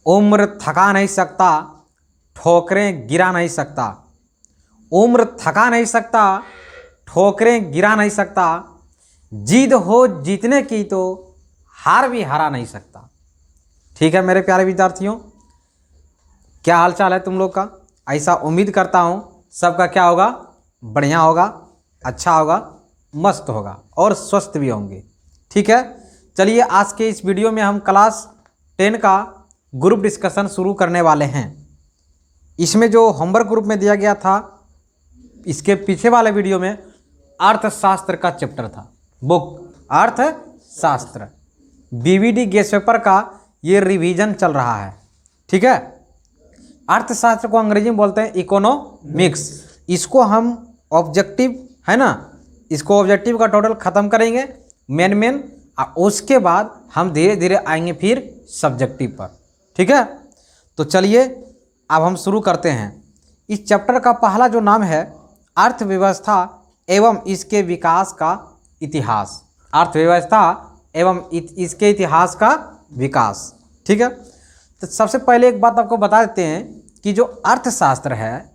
उम्र थका नहीं सकता, ठोकरें गिरा नहीं सकता। उम्र थका नहीं सकता, ठोकरें गिरा नहीं सकता। जिद हो जीतने की तो हार भी हरा नहीं सकता। ठीक है मेरे प्यारे विद्यार्थियों, क्या हाल चाल है तुम लोग का? ऐसा उम्मीद करता हूँ सबका क्या होगा, बढ़िया होगा, अच्छा होगा, मस्त होगा और स्वस्थ भी होंगे। ठीक है, चलिए आज के इस वीडियो में हम क्लास 10 का ग्रुप डिस्कशन शुरू करने वाले हैं। इसमें जो होमवर्क ग्रुप में दिया गया था, इसके पीछे वाले वीडियो में अर्थशास्त्र का चैप्टर था, बुक अर्थशास्त्र। बीवीडी गेस्ट पेपर का ये रिवीजन चल रहा है। ठीक है, अर्थशास्त्र को अंग्रेजी में बोलते हैं इकोनॉमिक्स। इसको हम ऑब्जेक्टिव है ना, इसको ऑब्जेक्टिव का टोटल ख़त्म करेंगे मेन और उसके बाद हम धीरे धीरे आएंगे फिर सब्जेक्टिव पर। ठीक है, तो चलिए अब हम शुरू करते हैं। इस चैप्टर का पहला जो नाम है अर्थव्यवस्था एवं इसके विकास का इतिहास। अर्थव्यवस्था एवं इसके इतिहास का विकास। ठीक है, तो सबसे पहले एक बात आपको बता देते हैं कि जो अर्थशास्त्र है,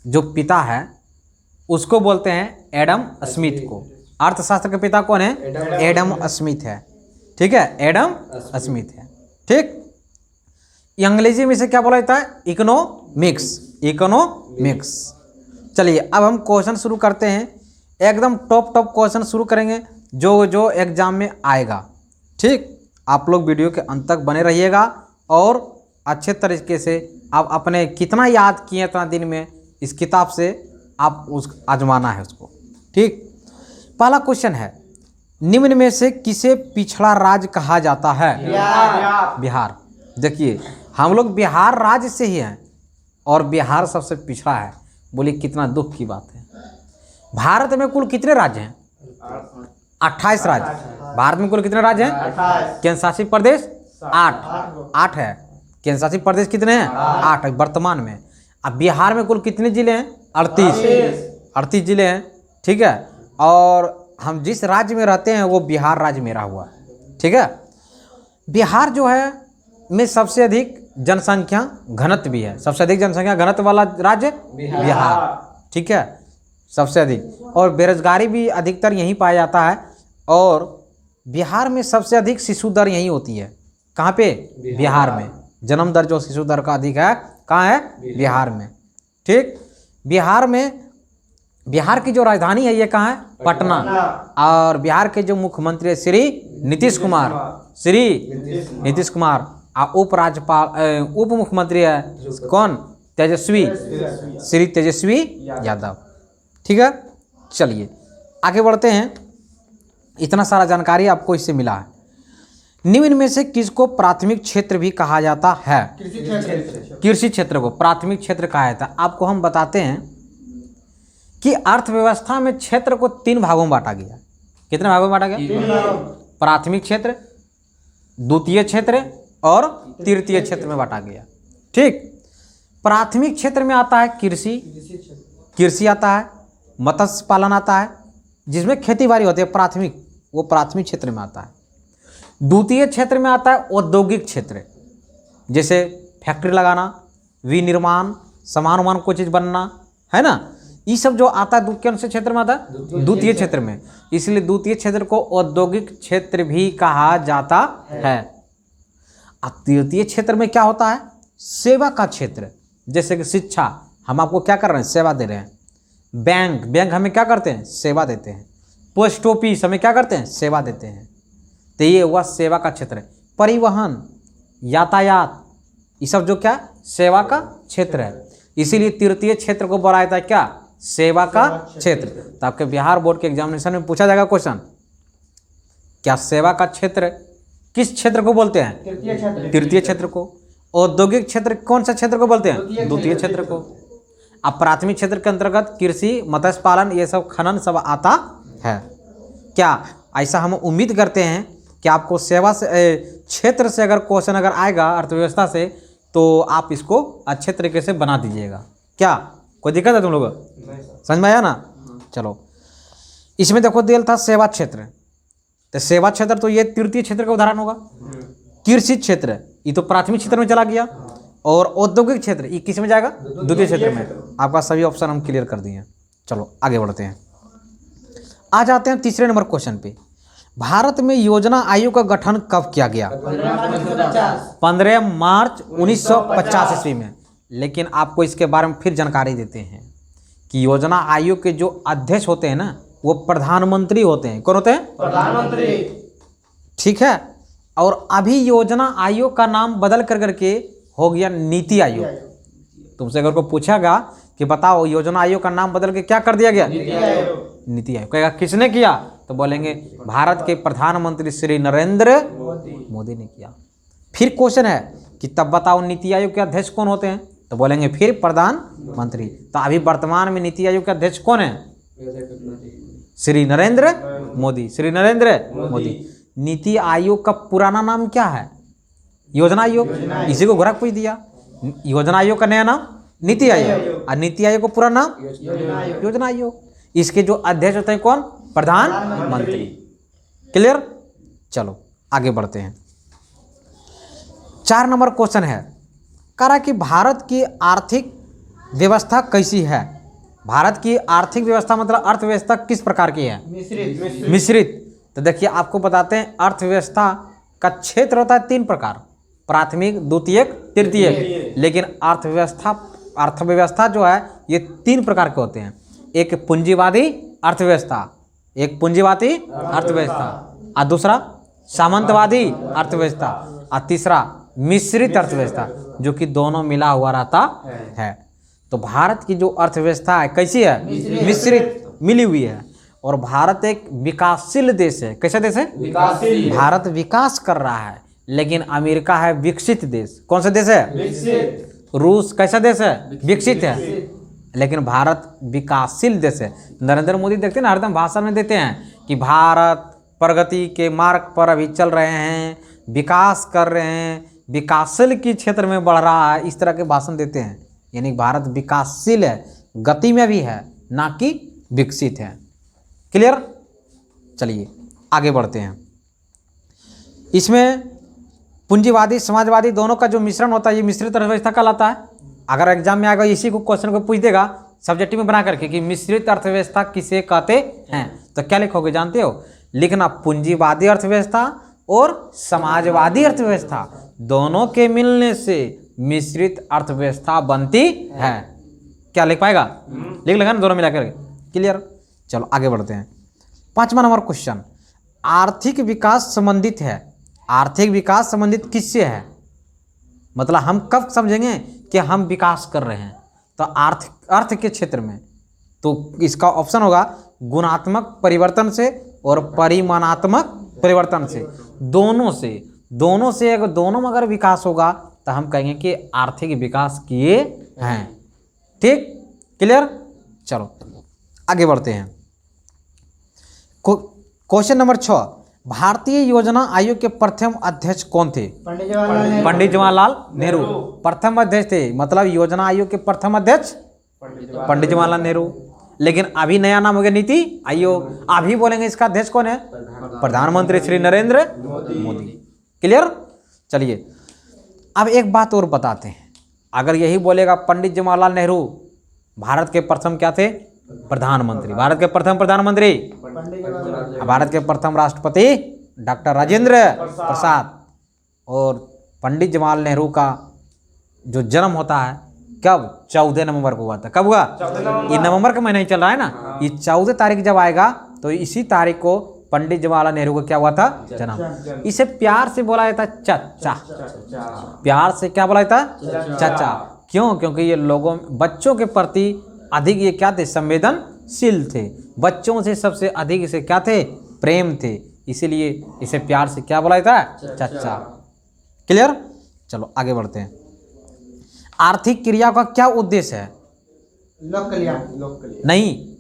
जो पिता है उसको बोलते हैं एडम स्मिथ को। अर्थशास्त्र के पिता कौन है? एडम स्मिथ है। ठीक है, एडम स्मिथ है। ठीक, अंग्रेजी में से क्या बोला जाता है? इकोनॉमिक्स। इकोनॉमिक्स। चलिए अब हम क्वेश्चन शुरू करते हैं। एकदम टॉप क्वेश्चन शुरू करेंगे जो एग्जाम में आएगा। ठीक, आप लोग वीडियो के अंत तक बने रहिएगा और अच्छे तरीके से आप अपने कितना याद किए इतना दिन में इस किताब से आप उस आजमाना है उसको। ठीक, पहला क्वेश्चन है, निम्न में से किसे पिछड़ा राज्य कहा जाता है? बिहार। देखिए हम लोग बिहार राज्य से ही हैं और बिहार सबसे पिछड़ा है। बोलिए कितना दुख की बात है। भारत में कुल कितने राज्य हैं? 28 राज्य। भारत में कुल कितने राज्य हैं? केंद्र शासित प्रदेश 8 है। केंद्र शासित प्रदेश कितने हैं? 8 है वर्तमान में। अब बिहार में कुल कितने जिले हैं? 38 जिले हैं। ठीक है, और हम जिस राज्य में रहते हैं वो बिहार राज्य मेरा हुआ है। ठीक है, बिहार जो है में सबसे अधिक जनसंख्या घनत्व भी है। सबसे अधिक जनसंख्या घनत्व वाला राज्य बिहार। ठीक है, सबसे अधिक। और बेरोजगारी भी अधिकतर यहीं पाया जाता है। और बिहार में सबसे अधिक शिशु दर यहीं होती है। कहाँ पे? बिहार में। जन्म दर जो शिशु दर का अधिक है कहाँ है? बिहार में। ठीक, बिहार की जो राजधानी है ये कहाँ है? पटना। और बिहार के जो मुख्यमंत्री है श्री नीतीश कुमार। और उप मुख्यमंत्री है कौन? श्री तेजस्वी यादव। ठीक है, चलिए आगे बढ़ते हैं। इतना सारा जानकारी आपको इससे मिला है। निम्न में से किसको प्राथमिक क्षेत्र भी कहा जाता है? कृषि क्षेत्र को प्राथमिक क्षेत्र कहा जाता है। आपको हम बताते हैं कि अर्थव्यवस्था में क्षेत्र को 3 भागों में बांटा गया। कितने भागों में बांटा गया? प्राथमिक क्षेत्र, द्वितीय क्षेत्र और तृतीय क्षेत्र में बांटा गया। ठीक, प्राथमिक क्षेत्र में आता है कृषि आता है, मत्स्य पालन आता है, जिसमें खेती बाड़ी होती है प्राथमिक, वो प्राथमिक क्षेत्र में आता है। द्वितीय क्षेत्र में आता है औद्योगिक क्षेत्र, जैसे फैक्ट्री लगाना, विनिर्माण, सामान कोई चीज़ बनना, है ना, ये सब जो आता है कौन से क्षेत्र में आता है? द्वितीय क्षेत्र में। इसलिए द्वितीय क्षेत्र को औद्योगिक क्षेत्र भी कहा जाता है। अब तृतीय क्षेत्र में क्या होता है? सेवा का क्षेत्र, जैसे कि शिक्षा, हम आपको क्या कर रहे हैं? सेवा दे रहे हैं। बैंक हमें क्या करते हैं? सेवा देते हैं। पोस्ट ऑफिस हमें क्या करते हैं? सेवा देते हैं। तो ये हुआ सेवा का क्षेत्र। परिवहन, यातायात, ये सब जो क्या? सेवा का क्षेत्र है। इसीलिए तृतीय क्षेत्र को बोला जाता है क्या? सेवा का क्षेत्र। तो आपके बिहार बोर्ड के एग्जामिनेशन में पूछा जाएगा क्वेश्चन, क्या सेवा का क्षेत्र किस क्षेत्र को बोलते हैं? तृतीय क्षेत्र को। औद्योगिक क्षेत्र कौन सा क्षेत्र को बोलते हैं? द्वितीय क्षेत्र को। अब प्राथमिक क्षेत्र के अंतर्गत कृषि, मत्स्य पालन, ये सब खनन सब आता है। क्या ऐसा हम उम्मीद करते हैं कि आपको सेवा से क्षेत्र से अगर क्वेश्चन अगर आएगा अर्थव्यवस्था से तो आप इसको अच्छे तरीके से बना दीजिएगा। क्या कोई दिक्कत है तुम लोग? समझ में आया ना? चलो, इसमें देखो दिया था सेवा क्षेत्र, तो सेवा क्षेत्र तो ये तृतीय क्षेत्र का उदाहरण होगा। कृषि क्षेत्र ये तो प्राथमिक क्षेत्र में चला गया। और औद्योगिक क्षेत्र ये किस में जाएगा? द्वितीय क्षेत्र में। आपका सभी ऑप्शन हम क्लियर कर दिए। चलो आगे बढ़ते हैं। आ जाते हैं तीसरे नंबर क्वेश्चन पे। भारत में योजना आयोग का गठन कब किया गया? 15 मार्च 1950 ईस्वी में। लेकिन आपको इसके बारे में फिर जानकारी देते हैं कि योजना आयोग के जो अध्यक्ष होते हैं ना, वो प्रधानमंत्री होते हैं। कौन होते हैं? प्रधानमंत्री। ठीक है। और अभी योजना आयोग का नाम बदल कर करके हो गया नीति आयोग। तुमसे अगर को पूछेगा कि बताओ योजना आयोग का नाम बदल के क्या कर दिया गया? नीति आयोग। कहेगा किसने किया? तो बोलेंगे भारत के प्रधानमंत्री श्री नरेंद्र मोदी ने किया। फिर क्वेश्चन है कि तब बताओ नीति आयोग के अध्यक्ष कौन होते हैं? तो बोलेंगे फिर प्रधानमंत्री। तो अभी वर्तमान में नीति आयोग के अध्यक्ष कौन है? श्री नरेंद्र मोदी। श्री नरेंद्र मोदी। नीति आयोग का पुराना नाम क्या है? योजना आयोग। इसी को घुराक पूछ दिया। योजना आयोग का नया नाम नीति आयोग, और नीति आयोग का पुराना नाम योजना आयोग। इसके जो अध्यक्ष होते हैं कौन? प्रधानमंत्री। क्लियर? चलो आगे बढ़ते हैं। 4 नंबर क्वेश्चन है, कह रहा कि भारत की आर्थिक व्यवस्था कैसी है? भारत की आर्थिक व्यवस्था मतलब अर्थव्यवस्था किस प्रकार की है? मिश्रित। तो देखिए आपको बताते हैं, अर्थव्यवस्था का क्षेत्र होता है 3 प्रकार, प्राथमिक, द्वितीयक, तृतीयक। लेकिन अर्थव्यवस्था जो है ये 3 प्रकार के होते हैं। एक पूंजीवादी अर्थव्यवस्था, एक पूंजीवादी अर्थव्यवस्था, और दूसरा सामंतवादी अर्थव्यवस्था, और तीसरा मिश्रित अर्थव्यवस्था, जो कि दोनों मिला हुआ रहता है। तो भारत की जो अर्थव्यवस्था है कैसी है? मिश्रित, मिली हुई है। और भारत एक विकासशील देश है। कैसा देश है? विकासशील। भारत विकास कर रहा है, लेकिन अमेरिका है विकसित देश। कौन सा देश है? विकसित। रूस कैसा देश है? विकसित है, लेकिन भारत विकासशील देश है। नरेंद्र मोदी देखते हैं ना, हरदम भाषण में देते हैं कि भारत प्रगति के मार्ग पर अभी चल रहे हैं, विकास कर रहे हैं, विकासशील के क्षेत्र में बढ़ रहा है, इस तरह के भाषण देते हैं। यानी भारत विकासशील है, गति में भी है, ना कि विकसित है। क्लियर? चलिए आगे बढ़ते हैं। इसमें पूंजीवादी समाजवादी दोनों का जो मिश्रण होता है ये मिश्रित अर्थव्यवस्था कहलाता है। अगर एग्जाम में आएगा इसी को क्वेश्चन को पूछ देगा सब्जेक्टिव में बना करके कि मिश्रित अर्थव्यवस्था किसे कहते हैं, तो क्या लिखोगे जानते हो? लिखना पूंजीवादी अर्थव्यवस्था और समाजवादी अर्थव्यवस्था दोनों के मिलने से मिश्रित अर्थव्यवस्था बनती है। क्या लिख पाएगा? लिख लेगा ना दोनों मिलाकर? क्लियर? चलो आगे बढ़ते हैं। 5वां नंबर क्वेश्चन, आर्थिक विकास संबंधित है। आर्थिक विकास संबंधित किससे है? मतलब हम कब समझेंगे कि हम विकास कर रहे हैं? तो अर्थ के क्षेत्र में। तो इसका ऑप्शन होगा गुणात्मक परिवर्तन से और परिमाणात्मक परिवर्तन से। दोनों से अगर दोनों में अगर विकास होगा तो हम कहेंगे कि आर्थिक विकास किए हैं। ठीक? क्लियर? चलो आगे बढ़ते हैं। क्वेश्चन नंबर 6, भारतीय योजना आयोग के प्रथम अध्यक्ष कौन थे? पंडित जवाहरलाल नेहरू प्रथम अध्यक्ष थे। मतलब योजना आयोग के प्रथम अध्यक्ष पंडित जवाहरलाल नेहरू। लेकिन अभी नया नाम हो गया नीति आयोग। अभी बोलेंगे इसका अध्यक्ष कौन है? प्रधानमंत्री श्री नरेंद्र मोदी। क्लियर? चलिए अब एक बात और बताते हैं। अगर यही बोलेगा पंडित जवाहरलाल नेहरू भारत के प्रथम क्या थे? प्रधानमंत्री। भारत के प्रथम प्रधानमंत्री, भारत के प्रथम राष्ट्रपति डॉक्टर राजेंद्र प्रसाद। और पंडित जवाहरलाल नेहरू का जो जन्म होता है कब? 14 नवंबर को हुआ था। कब हुआ? ये नवंबर का महीना ही चल रहा है ना, ये 14 तारीख जब आएगा तो इसी तारीख को पंडित जवाहरलाल नेहरू को क्या हुआ था? जन्म। इसे प्यार से बोला जाता है चाचा। प्यार से क्या बोला जाता है? चाचा। क्यों? क्योंकि ये लोगों बच्चों के प्रति अधिक ये क्या थे? संवेदनशील थे। बच्चों से सबसे अधिक इसे क्या थे? प्रेम थे। इसीलिए इसे प्यार से क्या बोला जाता है? चाचा। क्लियर? चलो आगे बढ़ते हैं। आर्थिक क्रिया का क्या उद्देश्य है? लोक कल्याण। नहीं,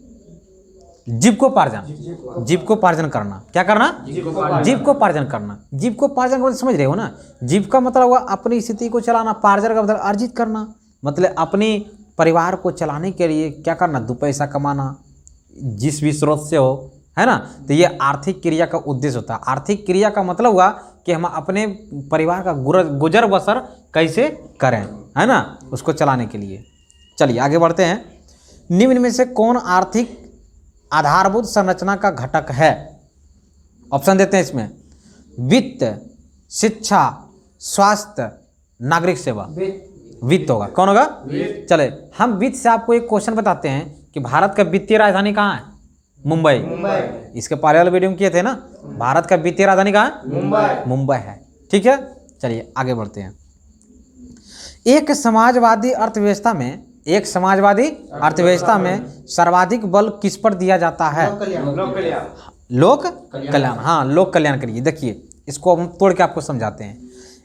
जीविकोपार्जन। जीविकोपार्जन करना। क्या करना? जीविकोपार्जन करना। जीविकोपार्जन का समझ रहे हो ना? जीव का मतलब हुआ अपनी स्थिति को चलाना, पार्जन का मतलब अर्जित करना, मतलब अपने परिवार को चलाने के लिए क्या करना? 2 पैसा कमाना, जिस भी स्रोत से हो, है ना। तो ये आर्थिक क्रिया का उद्देश्य होता है। आर्थिक क्रिया का मतलब हुआ कि हम अपने परिवार का गुजर बसर कैसे करें, है ना, उसको चलाने के लिए। चलिए आगे बढ़ते हैं। निम्न में से कौन आर्थिक आधारभूत संरचना का घटक है? ऑप्शन देते हैं इसमें, वित्त, शिक्षा, स्वास्थ्य, नागरिक सेवा। वित्त होगा। कौन होगा? चले हम वित्त से आपको एक क्वेश्चन बताते हैं कि भारत का वित्तीय राजधानी कहाँ है? मुंबई। इसके पहले वाले वीडियो में किए थे ना, भारत का वित्तीय राजधानी कहाँ है? मुंबई है। ठीक है, चलिए आगे बढ़ते हैं। एक समाजवादी अर्थव्यवस्था में सर्वाधिक बल किस पर दिया जाता है? लोक कल्याण। हाँ, लोक कल्याण करिए। देखिए इसको हम तोड़ के आपको समझाते हैं।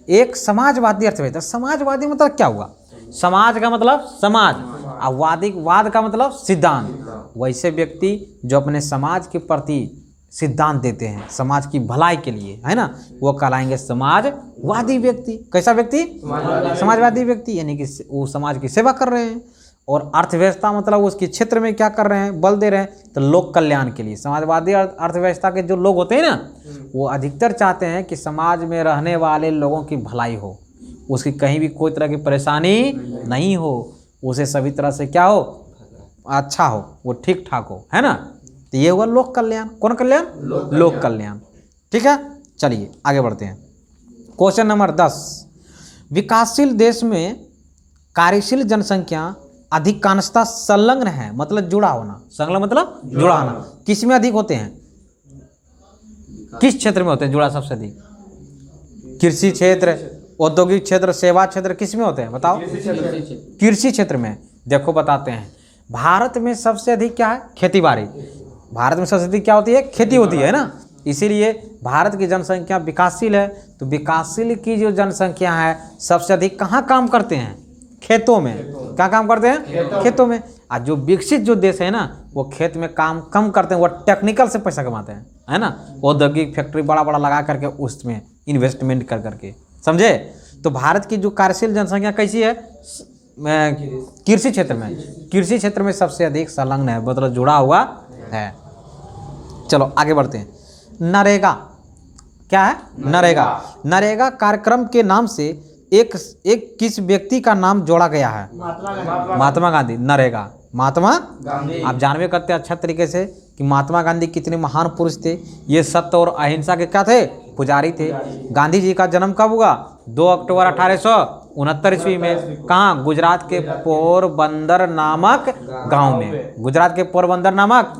एक समाजवादी अर्थव्यवस्था, समाजवादी मतलब क्या हुआ? समाज का मतलब समाज, और वाद का मतलब सिद्धांत। वैसे व्यक्ति जो अपने समाज के प्रति सिद्धांत देते हैं, समाज की भलाई के लिए, है ना, वो कहलाएंगे समाजवादी व्यक्ति। कैसा व्यक्ति? समाजवादी व्यक्ति, यानी कि वो समाज की सेवा कर रहे हैं। और अर्थव्यवस्था मतलब उसके क्षेत्र में क्या कर रहे हैं? बल दे रहे हैं, तो लोक कल्याण के लिए। समाजवादी अर्थव्यवस्था के जो लोग होते हैं ना, वो अधिकतर चाहते हैं कि समाज में रहने वाले लोगों की भलाई हो, उसकी कहीं भी कोई तरह की परेशानी नहीं हो, उसे सभी तरह से क्या हो? अच्छा हो, वो ठीक ठाक हो, है ना। तो ये हुआ लोक कल्याण। कौन कल्याण? लोक कल्याण। ठीक है, चलिए आगे बढ़ते हैं। Question number 10। विकासशील देश में कार्यशील जनसंख्या अधिकांशतः संलग्न है, मतलब जुड़ा होना। संलग्न मतलब जुड़ा होना। किस में अधिक होते हैं? किस क्षेत्र में होते हैं जुड़ा सबसे अधिक? कृषि क्षेत्र, औद्योगिक क्षेत्र, सेवा क्षेत्र, किस में होते हैं बताओ? कृषि क्षेत्र में। देखो बताते हैं, भारत में सबसे अधिक क्या है? खेती बाड़ी। भारत में सबसे अधिक क्या होती है? खेती होती है ना। इसीलिए भारत की जनसंख्या विकासशील है। तो विकासशील की जो जनसंख्या है सबसे अधिक कहाँ काम करते हैं? खेतों में। क्या काम करते हैं? खेतों में। और जो विकसित जो देश है ना, वो खेत में काम कम करते हैं, वो टेक्निकल से पैसा कमाते हैं, है ना। औद्योगिक फैक्ट्री बड़ा बड़ा लगा करके उसमें इन्वेस्टमेंट कर करके, समझे। तो भारत की जो कार्यशील जनसंख्या कैसी है? कृषि क्षेत्र में। कृषि क्षेत्र में सबसे अधिक संलग्न है, मतलब जुड़ा हुआ है। चलो आगे बढ़ते हैं। नरेगा क्या है? नरेगा कार्यक्रम के नाम से एक किस व्यक्ति का नाम जोड़ा गया है? महात्मा गांधी। नरेगा महात्मा गांधी। आप जानवे करते हैं अच्छा तरीके से कि महात्मा गांधी कितने महान पुरुष थे। ये सत्य और अहिंसा के क्या थे? पुजारी थे। गांधी जी का जन्म कब हुआ? 2 अक्टूबर 1869 ईस्वी में। कहाँ? गुजरात के पोरबंदर नामक गांव में। गुजरात के पोरबंदर नामक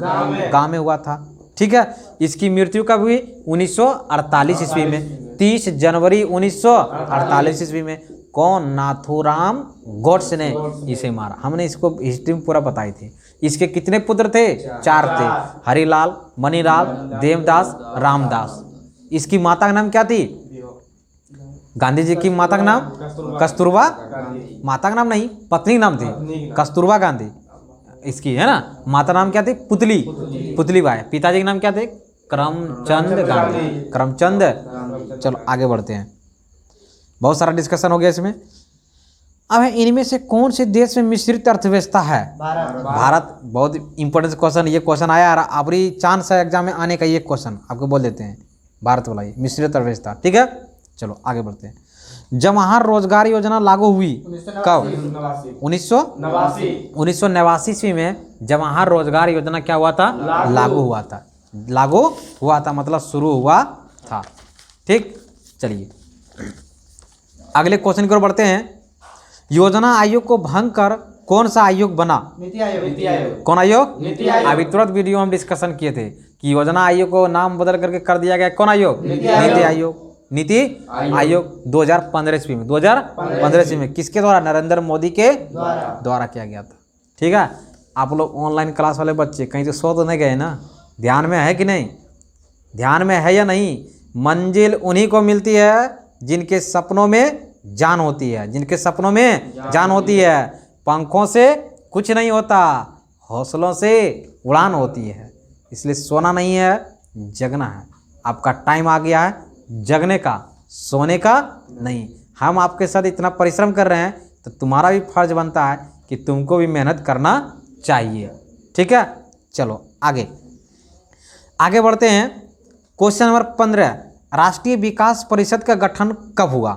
गांव में हुआ था। ठीक है। इसकी मृत्यु कब हुई? 1948 ईस्वी में। 30 जनवरी 1948 ईस्वी में। कौन? नाथूराम गोड्से ने इसे मारा। हमने इसको हिस्ट्री में पूरा बताई थी। इसके कितने पुत्र थे? 4 थे, हरिलाल, मणिलाल, देवदास, रामदास। इसकी माता का नाम क्या थी? गांधी जी की माता का नाम कस्तूरबा। माता का नाम नहीं, पत्नी का नाम थी कस्तूरबा गांधी इसकी, है ना। माता नाम क्या थी? पुतली बाई। पिताजी के नाम क्या थे? करमचंद गांधी। करमचंद। चलो आगे बढ़ते हैं। बहुत सारा डिस्कशन हो गया इसमें। अब इनमें से कौन से देश में मिश्रित अर्थव्यवस्था है? भारत। बहुत इंपॉर्टेंट क्वेश्चन, ये क्वेश्चन आया अबरी चांस है एग्जाम में आने का। ये क्वेश्चन आपको बोल देते हैं, भारत वाला ये मिश्रित अर्थव्यवस्था। ठीक है, चलो आगे बढ़ते हैं। जवाहर रोजगार योजना लागू हुई कब? 1989 ईस्वी में जवाहर रोजगार योजना क्या हुआ था? लागू हुआ था मतलब शुरू हुआ था। ठीक, चलिए अगले क्वेश्चन की ओर बढ़ते हैं। योजना आयोग को भंग कर कौन सा आयोग बना? नीति आयोग। कौन आयोग? नीति आयोग। अभी तुरंत वीडियो हम डिस्कशन किए थे कि योजना आयोग को नाम बदल करके कर दिया गया कौन आयोग? नीति आयोग। नीति आयोग 2015 ईस्वी में। 2015 ईस्वी में किसके द्वारा? नरेंद्र मोदी के द्वारा किया गया था। ठीक है। आप लोग ऑनलाइन क्लास वाले बच्चे कहीं तो सो तो नहीं गए ना? ध्यान में है कि नहीं? ध्यान में है या नहीं? मंजिल उन्हीं को मिलती है जिनके सपनों में जान होती है। जिनके सपनों में जान होती है। पंखों से कुछ नहीं होता, हौसलों से उड़ान होती है। इसलिए सोना नहीं है, जगना है। आपका टाइम आ गया है जगने का, सोने का नहीं। हम आपके साथ इतना परिश्रम कर रहे हैं तो तुम्हारा भी फर्ज बनता है कि तुमको भी मेहनत करना चाहिए। ठीक है, चलो आगे बढ़ते हैं। Question number 15। राष्ट्रीय विकास परिषद का गठन कब हुआ?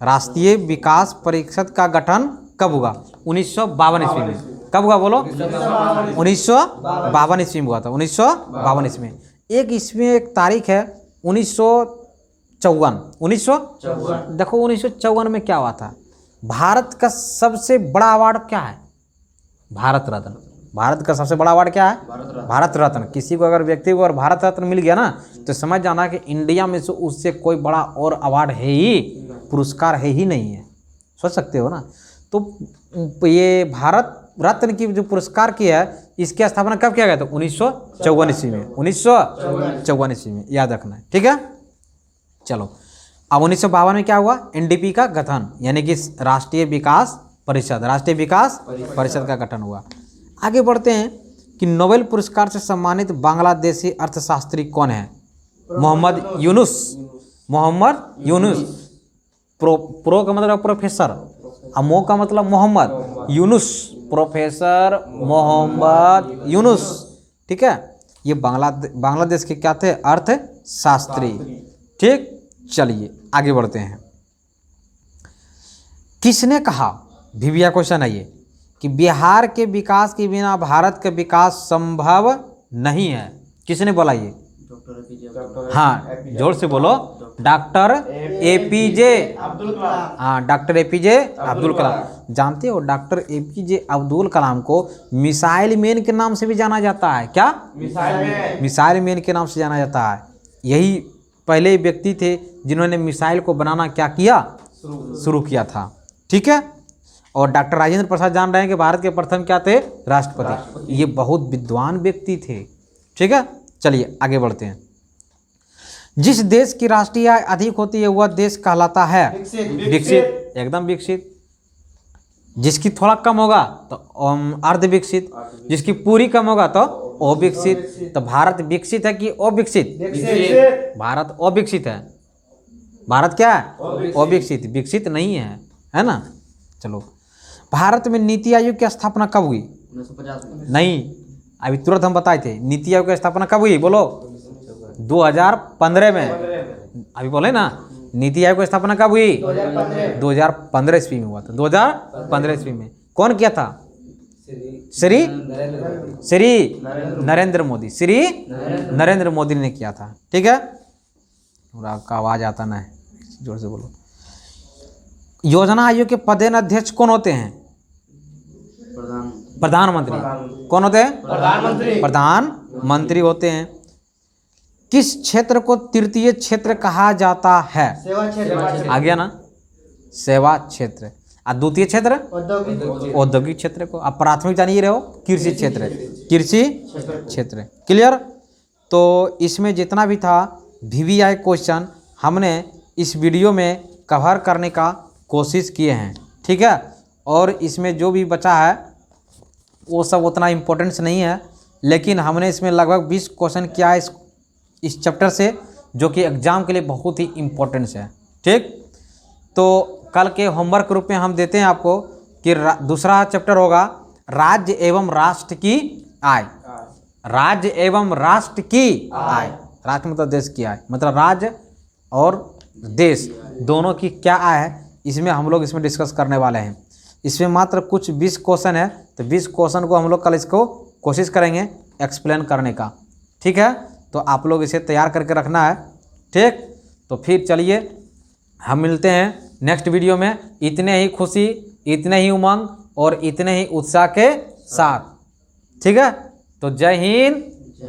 राष्ट्रीय विकास परिषद का गठन कब हुआ? 1952 ईस्वी में। कब हुआ बोलो? 1952 ईस्वी में हुआ था। 1952 ईस्वी में। एक इसमें एक तारीख है 1954। देखो 1954 में क्या हुआ था? भारत का सबसे बड़ा अवार्ड क्या है? भारत रत्न। भारत का सबसे बड़ा अवार्ड क्या है? भारत रत्न। किसी को अगर व्यक्ति को अगर भारत रत्न मिल गया ना तो समझ जाना कि इंडिया में से उससे कोई बड़ा और अवार्ड है ही, पुरस्कार है ही नहीं है। सोच सकते हो ना। तो ये भारत रत्न की जो पुरस्कार की है इसकी स्थापना कब किया गया था? 1954 ईस्वी में। 1954 ईस्वी में, याद रखना है, ठीक है। चलो अब 1952 में क्या हुआ? एनडीपी का गठन, यानी कि राष्ट्रीय विकास परिषद, राष्ट्रीय विकास परिषद का गठन हुआ। आगे बढ़ते हैं कि नोबेल पुरस्कार से सम्मानित बांग्लादेशी अर्थशास्त्री कौन है? मोहम्मद यूनुस। मोहम्मद यूनुस। प्रो का मतलब प्रोफेसर, अमो का मतलब मोहम्मद, यूनुस, प्रोफेसर मोहम्मद यूनुस, ठीक है। ये बांग्लादेश के क्या थे? अर्थशास्त्री, ठीक। चलिए आगे बढ़ते हैं। किसने कहा, भिविया क्वेश्चन है ये, कि बिहार के विकास के बिना भारत का विकास संभव नहीं है? किसने बोला ये? हाँ जोर से बोलो। Doctor APJ Abdul Kalam. हाँ डॉक्टर एपीजे अब्दुल कलाम। जानते हो डॉक्टर एपीजे अब्दुल कलाम को मिसाइल मैन के नाम से भी जाना जाता है। क्या? मिसाइल मैन के नाम से जाना जाता है। यही पहले व्यक्ति थे जिन्होंने मिसाइल को बनाना क्या किया? शुरू किया था, ठीक है। और डॉक्टर राजेंद्र प्रसाद जान रहे हैं कि भारत के प्रथम क्या थे? राष्ट्रपति। ये बहुत विद्वान व्यक्ति थे, ठीक है। चलिए आगे बढ़ते हैं। जिस देश की राष्ट्रीय आय अधिक होती है वह देश कहलाता है विकसित। एकदम विकसित। जिसकी थोड़ा कम होगा तो अर्ध विकसित, जिसकी पूरी कम होगा तो अविकसित। तो भारत विकसित है कि अविकसित? भारत अविकसित है। भारत क्या है? अविकसित, विकसित नहीं है ना। चलो, भारत में नीति आयोग की स्थापना कब हुई? 1950 में। नहीं, अभी तुरंत हम बताए थे। नीति आयोग की स्थापना कब हुई बोलो? 2015 में। अभी बोले ना, नीति आयोग की स्थापना कब हुई? 2015 ईस्वी में हुआ था। 2015 ईस्वी में। कौन किया था? श्री नरेंद्र मोदी। श्री नरेंद्र मोदी ने किया था, ठीक है। और आपका आवाज आता ना है, जोर से बोलो। योजना आयोग के पदेन अध्यक्ष कौन होते हैं? प्रधानमंत्री। कौन होते हैं? प्रधानमंत्री होते हैं। किस क्षेत्र को तृतीय क्षेत्र कहा जाता है? सेवा क्षेत्र। आ गया ना, सेवा क्षेत्र। और द्वितीय क्षेत्र? औद्योगिक क्षेत्र को। अब प्राथमिक जानिए रहे हो, कृषि क्षेत्र। कृषि क्षेत्र, क्लियर। तो इसमें जितना भी था VVI क्वेश्चन हमने इस वीडियो में कवर करने का कोशिश किए हैं, ठीक है। और इसमें जो भी बचा है वो सब उतना इम्पोर्टेंस नहीं है, लेकिन हमने इसमें लगभग 20 क्वेश्चन किया है इस चैप्टर से, जो कि एग्ज़ाम के लिए बहुत ही इम्पोर्टेंस है, ठीक। तो कल के होमवर्क रूप में हम देते हैं आपको कि दूसरा चैप्टर होगा राज्य एवं राष्ट्र की आय। राज्य एवं राष्ट्र की आय। राष्ट्र मतलब देश की आय, मतलब राज्य और देश दोनों की क्या आय है, इसमें हम लोग इसमें डिस्कस करने वाले हैं। इसमें मात्र कुछ 20 क्वेश्चन है, तो 20 क्वेश्चन को हम लोग कल इसको कोशिश करेंगे एक्सप्लेन करने का, ठीक है। तो आप लोग इसे तैयार करके रखना है, ठीक। तो फिर चलिए हम मिलते हैं नेक्स्ट वीडियो में, इतने ही खुशी, इतने ही उमंग और इतने ही उत्साह के साथ, ठीक है। तो जय हिंद,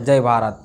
जय भारत।